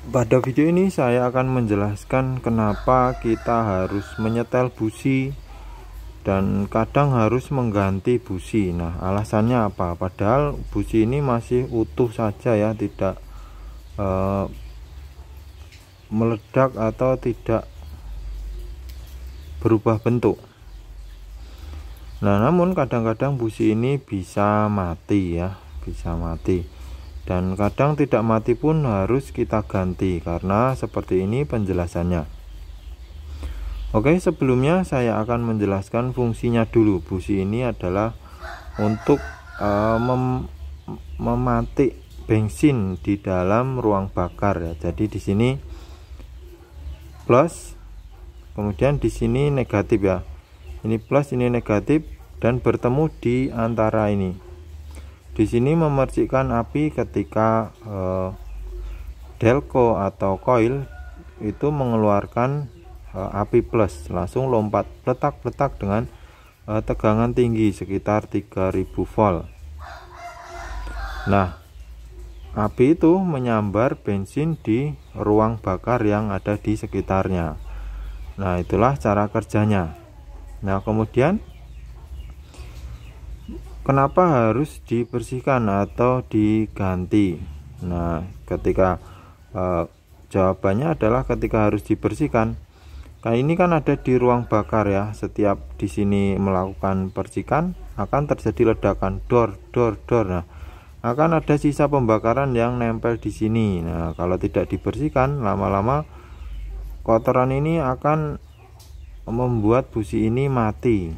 Pada video ini saya akan menjelaskan kenapa kita harus menyetel busi dan kadang harus mengganti busi. Nah, alasannya apa? Padahal busi ini masih utuh saja ya, tidak meledak atau tidak berubah bentuk. Nah, namun kadang-kadang busi ini bisa mati ya, bisa mati. Dan kadang tidak mati pun harus kita ganti karena seperti ini penjelasannya. Oke, sebelumnya saya akan menjelaskan fungsinya dulu. Busi ini adalah untuk mematik bensin di dalam ruang bakar ya. Jadi di sini plus, kemudian di sini negatif ya. Ini plus, ini negatif, dan bertemu di antara ini. Di sini memercikkan api ketika delco atau coil itu mengeluarkan api plus, langsung lompat letak-letak dengan tegangan tinggi sekitar 3000 volt. Nah, api itu menyambar bensin di ruang bakar yang ada di sekitarnya. Nah, itulah cara kerjanya. Nah, kemudian kenapa harus dibersihkan atau diganti? Nah, ketika jawabannya adalah ketika harus dibersihkan. Nah, ini kan ada di ruang bakar ya. Setiap di sini melakukan percikan akan terjadi ledakan dor. Nah, akan ada sisa pembakaran yang nempel di sini. Nah, kalau tidak dibersihkan, lama-lama kotoran ini akan membuat busi ini mati.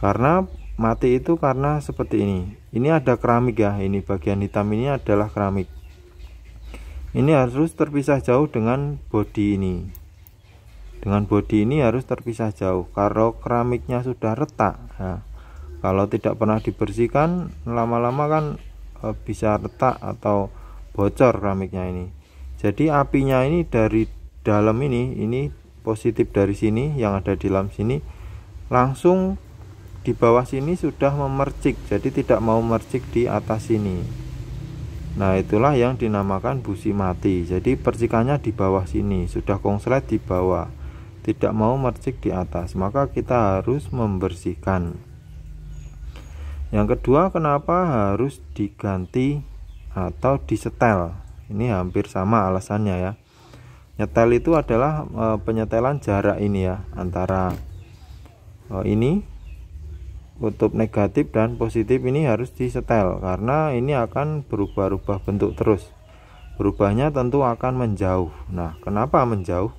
Karena mati itu karena seperti ini. Ini ada keramik ya. Ini bagian hitam ini adalah keramik. Ini harus terpisah jauh dengan bodi ini. Dengan bodi ini harus terpisah jauh. Kalau keramiknya sudah retak, nah, kalau tidak pernah dibersihkan, lama-lama kan bisa retak atau bocor keramiknya ini. Jadi apinya ini dari dalam ini positif dari sini yang ada di dalam sini, langsung di bawah sini sudah memercik, jadi tidak mau mercik di atas sini. Nah, itulah yang dinamakan busi mati. Jadi percikannya di bawah sini, sudah konslet di bawah, tidak mau mercik di atas, maka kita harus membersihkan. Yang kedua, kenapa harus diganti atau disetel? Ini hampir sama alasannya ya. Nyetel itu adalah penyetelan jarak ini ya, antara ini kutub negatif dan positif ini harus disetel, karena ini akan berubah-ubah bentuk terus. Berubahnya tentu akan menjauh. Nah, kenapa menjauh?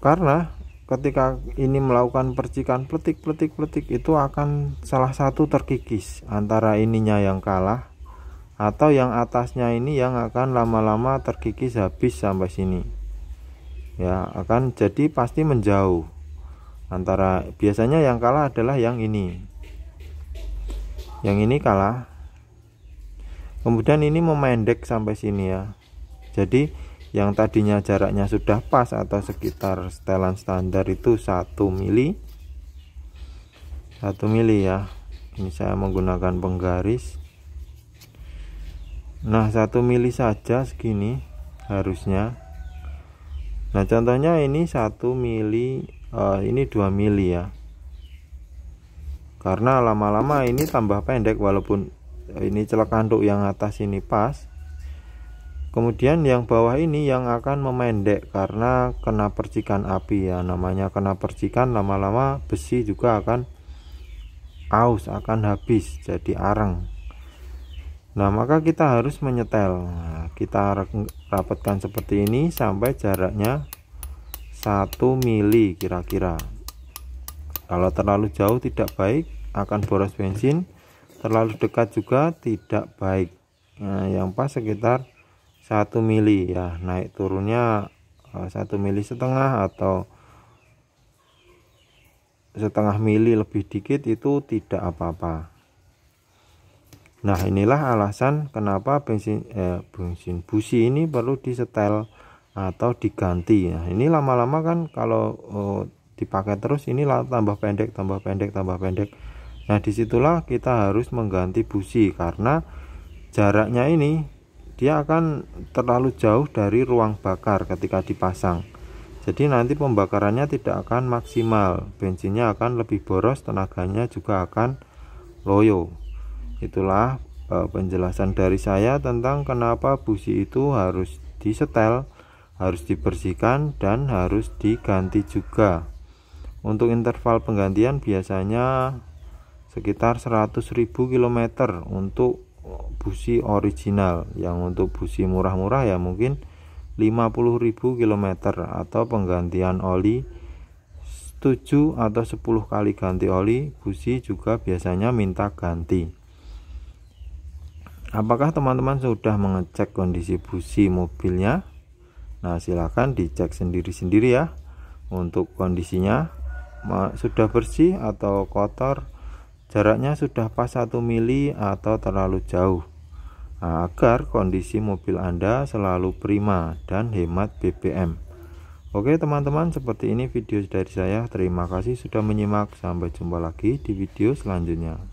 Karena ketika ini melakukan percikan pletik itu akan salah satu terkikis, antara ininya yang kalah atau yang atasnya ini yang akan lama-lama terkikis habis sampai sini. Ya, akan jadi pasti menjauh. Antara biasanya yang kalah adalah yang ini. Yang ini kalah. Kemudian ini memendek sampai sini ya. Jadi yang tadinya jaraknya sudah pas atau sekitar setelan standar itu 1 mili. 1 mili ya. Ini saya menggunakan penggaris. Nah, 1 mili saja segini harusnya. Nah, contohnya ini 1 mili, ini 2 mili ya. Karena lama-lama ini tambah pendek, walaupun ini celekanduk yang atas ini pas. Kemudian yang bawah ini yang akan memendek karena kena percikan api ya. Namanya kena percikan, lama-lama besi juga akan aus, akan habis jadi arang. Nah, maka kita harus menyetel. Nah, kita rapatkan seperti ini sampai jaraknya 1 mili kira-kira. Kalau terlalu jauh tidak baik, akan boros bensin. Terlalu dekat juga tidak baik. Nah, yang pas sekitar 1 mili ya. Naik turunnya 1 mili setengah atau setengah mili lebih dikit itu tidak apa-apa. Nah, inilah alasan kenapa bensin busi ini perlu disetel atau diganti. Nah, ini lama-lama kan kalau dipakai terus ini tambah pendek. Nah, disitulah kita harus mengganti busi, karena jaraknya ini dia akan terlalu jauh dari ruang bakar ketika dipasang. Jadi nanti pembakarannya tidak akan maksimal, bensinnya akan lebih boros, tenaganya juga akan loyo. Itulah penjelasan dari saya tentang kenapa busi itu harus disetel, harus dibersihkan, dan harus diganti juga. Untuk interval penggantian biasanya sekitar 100.000 km untuk busi original. Yang untuk busi murah-murah ya mungkin 50.000 km, atau penggantian oli 7 atau 10 kali ganti oli, busi juga biasanya minta ganti. Apakah teman-teman sudah mengecek kondisi busi mobilnya? Nah, silahkan dicek sendiri-sendiri ya. Untuk kondisinya sudah bersih atau kotor, jaraknya sudah pas 1 mili atau terlalu jauh. Nah, agar kondisi mobil Anda selalu prima dan hemat BBM. Oke teman-teman, seperti ini video dari saya. Terima kasih sudah menyimak. Sampai jumpa lagi di video selanjutnya.